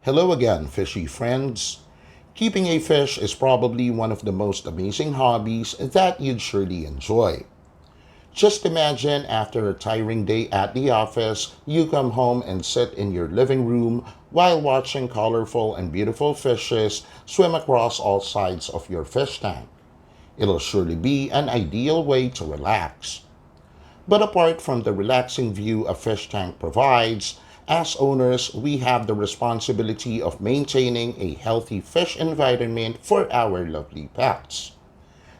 Hello again, fishy friends. Keeping a fish is probably one of the most amazing hobbies that you'd surely enjoy. Just imagine after a tiring day at the office, you come home and sit in your living room while watching colorful and beautiful fishes swim across all sides of your fish tank. It'll surely be an ideal way to relax. But apart from the relaxing view a fish tank provides, as owners, we have the responsibility of maintaining a healthy fish environment for our lovely pets.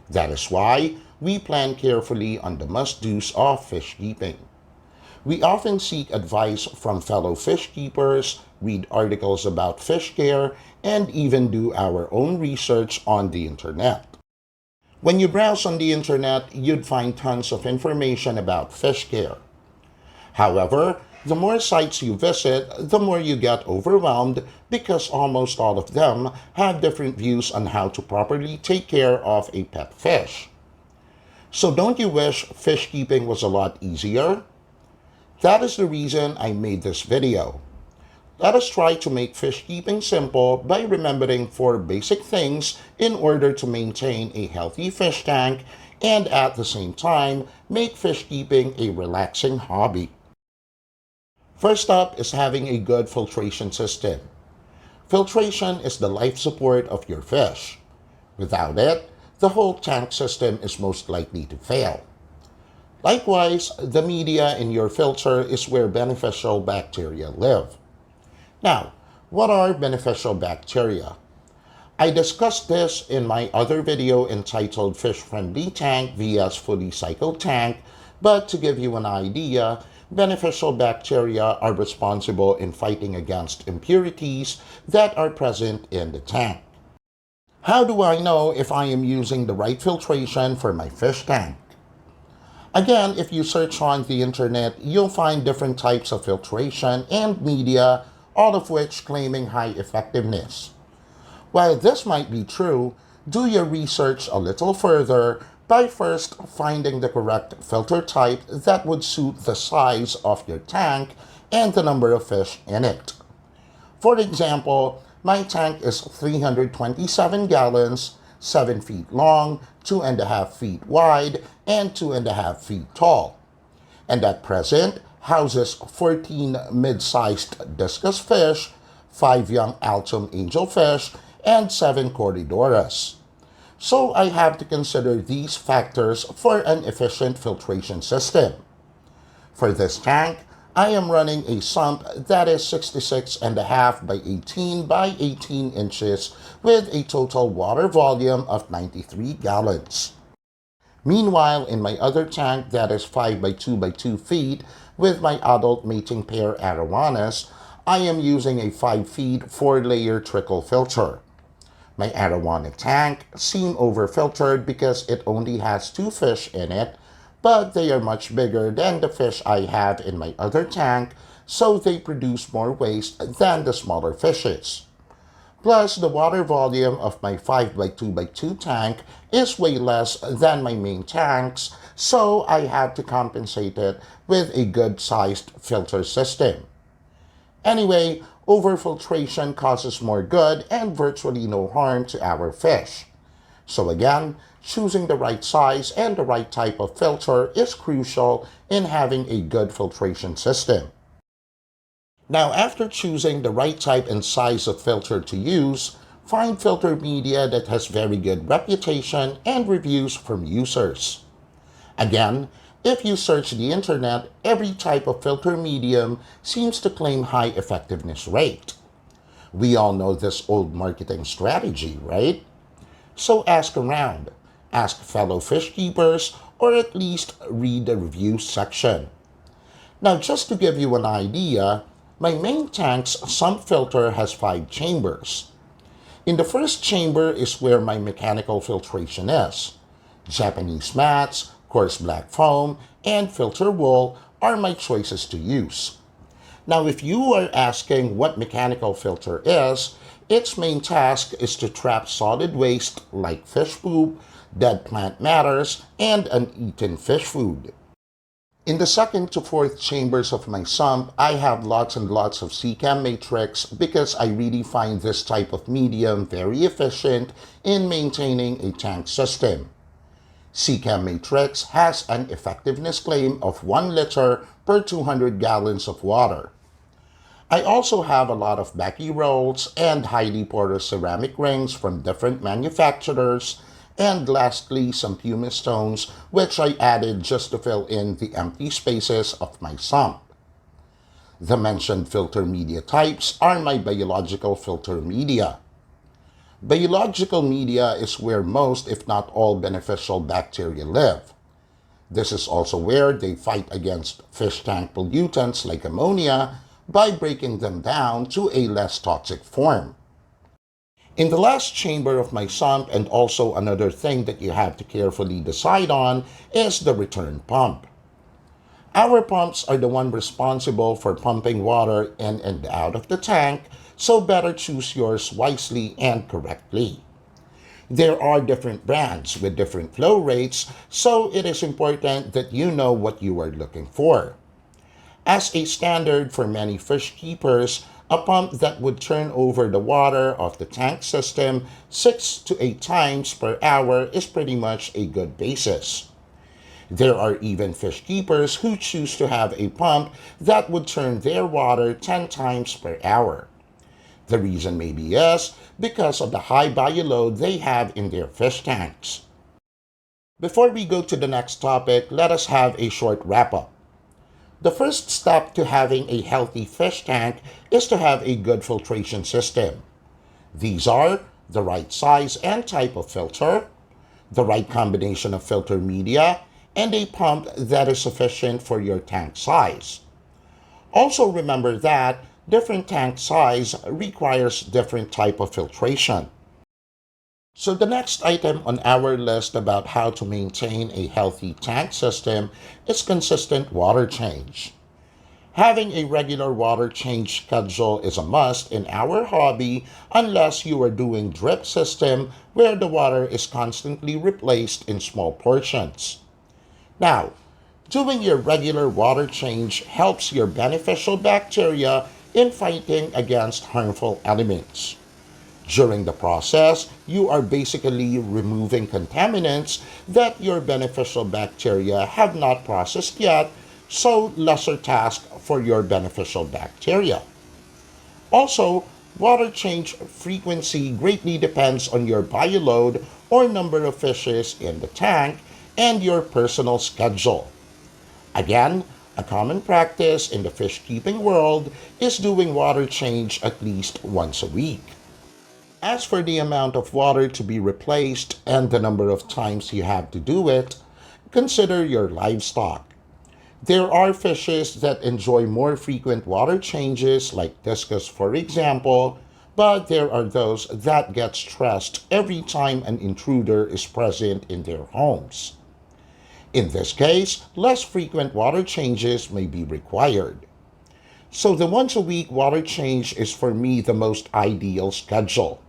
That is why we plan carefully on the must-dos of fish keeping. We often seek advice from fellow fish keepers, read articles about fish care, and even do our own research on the internet. When you browse on the internet, you'd find tons of information about fish care. However, the more sites you visit, the more you get overwhelmed because almost all of them have different views on how to properly take care of a pet fish. So don't you wish fish keeping was a lot easier? That is the reason I made this video. Let us try to make fish keeping simple by remembering 4 basic things in order to maintain a healthy fish tank and at the same time make fish keeping a relaxing hobby. First up is having a good filtration system. Filtration is the life support of your fish. Without it, the whole tank system is most likely to fail. Likewise, the media in your filter is where beneficial bacteria live. Now, what are beneficial bacteria? I discussed this in my other video entitled Fish Friendly Tank vs Fully Cycled Tank, but to give you an idea, beneficial bacteria are responsible in fighting against impurities that are present in the tank. How do I know if I am using the right filtration for my fish tank? Again, if you search on the internet, you'll find different types of filtration and media, all of which claiming high effectiveness. While this might be true, do your research a little further by first finding the correct filter type that would suit the size of your tank and the number of fish in it. For example, my tank is 327 gallons, 7 feet long, 2.5 feet wide, and 2.5 feet tall, and at present houses 14 mid-sized discus fish, 5 young altum angelfish, and 7 corridoras. So I have to consider these factors for an efficient filtration system. For this tank, I am running a sump that is 66.5 by 18 by 18 inches with a total water volume of 93 gallons. Meanwhile, in my other tank that is 5 by 2 by 2 feet with my adult mating pair arowanas, I am using a 5 feet 4-layer trickle filter. My arowana tank seem over-filtered because it only has 2 fish in it, but they are much bigger than the fish I have in my other tank, so they produce more waste than the smaller fishes. Plus, the water volume of my 5 by 2 by 2 tank is way less than my main tanks, so I had to compensate it with a good-sized filter system. Anyway, overfiltration causes more good and virtually no harm to our fish. So again, choosing the right size and the right type of filter is crucial in having a good filtration system. Now, after choosing the right type and size of filter to use, find filter media that has very good reputation and reviews from users. Again, if you search the internet, every type of filter medium seems to claim high effectiveness rate. We all know this old marketing strategy, right? So ask around, ask fellow fish keepers, or at least read the review section. Now, just to give you an idea, my main tank's sump filter has 5 chambers. In the first chamber is where my mechanical filtration is. Japanese mats, coarse black foam, and filter wool are my choices to use. Now, if you are asking what mechanical filter is, its main task is to trap solid waste like fish poop, dead plant matters, and uneaten fish food. In the second to fourth chambers of my sump, I have lots and lots of CCAM matrix because I really find this type of medium very efficient in maintaining a tank system. CCAM matrix has an effectiveness claim of 1 liter per 200 gallons of water. I also have a lot of Becky rolls and highly porous ceramic rings from different manufacturers, and lastly some pumice stones which I added just to fill in the empty spaces of my sump. The mentioned filter media types are my biological filter media. Biological media is where most, if not all, beneficial bacteria live. This is also where they fight against fish tank pollutants like ammonia by breaking them down to a less toxic form. In the last chamber of my sump, and also another thing that you have to carefully decide on, is the return pump. Our pumps are the one responsible for pumping water in and out of the tank, so better choose yours wisely and correctly. There are different brands with different flow rates, so it is important that you know what you are looking for. As a standard for many fish keepers, a pump that would turn over the water of the tank system 6 to 8 times per hour is pretty much a good basis. There are even fish keepers who choose to have a pump that would turn their water 10 times per hour. The reason maybe is because of the high bioload they have in their fish tanks. Before we go to the next topic, let us have a short wrap-up. The first step to having a healthy fish tank is to have a good filtration system. These are the right size and type of filter, the right combination of filter media, and a pump that is sufficient for your tank size. Also remember that different tank size requires different type of filtration. So the next item on our list about how to maintain a healthy tank system is consistent water change. Having a regular water change schedule is a must in our hobby unless you are doing drip system where the water is constantly replaced in small portions. Now, doing your regular water change helps your beneficial bacteria in fighting against harmful elements. During the process, you are basically removing contaminants that your beneficial bacteria have not processed yet, so lesser task for your beneficial bacteria. Also, water change frequency greatly depends on your bioload or number of fishes in the tank and your personal schedule. Again, a common practice in the fish keeping world is doing water change at least once a week. As for the amount of water to be replaced and the number of times you have to do it, consider your livestock. There are fishes that enjoy more frequent water changes, like discus for example, but there are those that get stressed every time an intruder is present in their homes. In this case, less frequent water changes may be required. So the once a week water change is for me the most ideal schedule.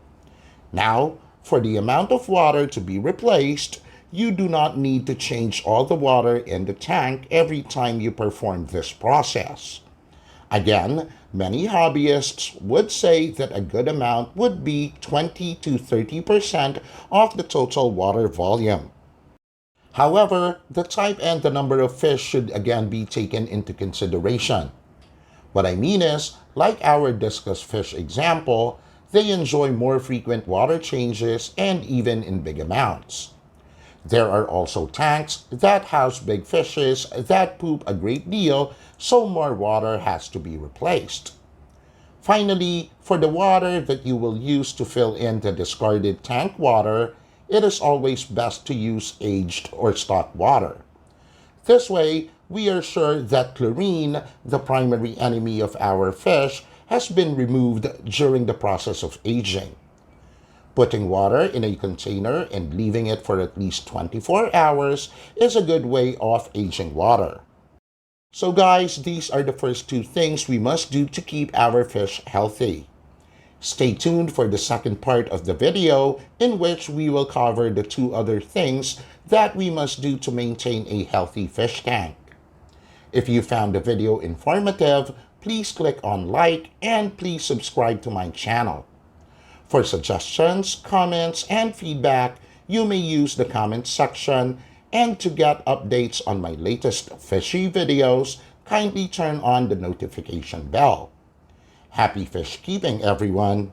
Now, for the amount of water to be replaced, you do not need to change all the water in the tank every time you perform this process. Again, many hobbyists would say that a good amount would be 20 to 30% of the total water volume. However, the type and the number of fish should again be taken into consideration. What I mean is, like our discus fish example, they enjoy more frequent water changes and even in big amounts. There are also tanks that house big fishes that poop a great deal, so more water has to be replaced. Finally, for the water that you will use to fill in the discarded tank water, it is always best to use aged or stock water. This way, we are sure that chlorine, the primary enemy of our fish, has been removed during the process of aging. Putting water in a container and leaving it for at least 24 hours is a good way of aging water. So guys, these are the first two things we must do to keep our fish healthy. Stay tuned for the second part of the video in which we will cover the two other things that we must do to maintain a healthy fish tank. If you found the video informative, please click on like and please subscribe to my channel. For suggestions, comments, and feedback, you may use the comment section, and to get updates on my latest fishy videos, kindly turn on the notification bell. Happy fish keeping, everyone!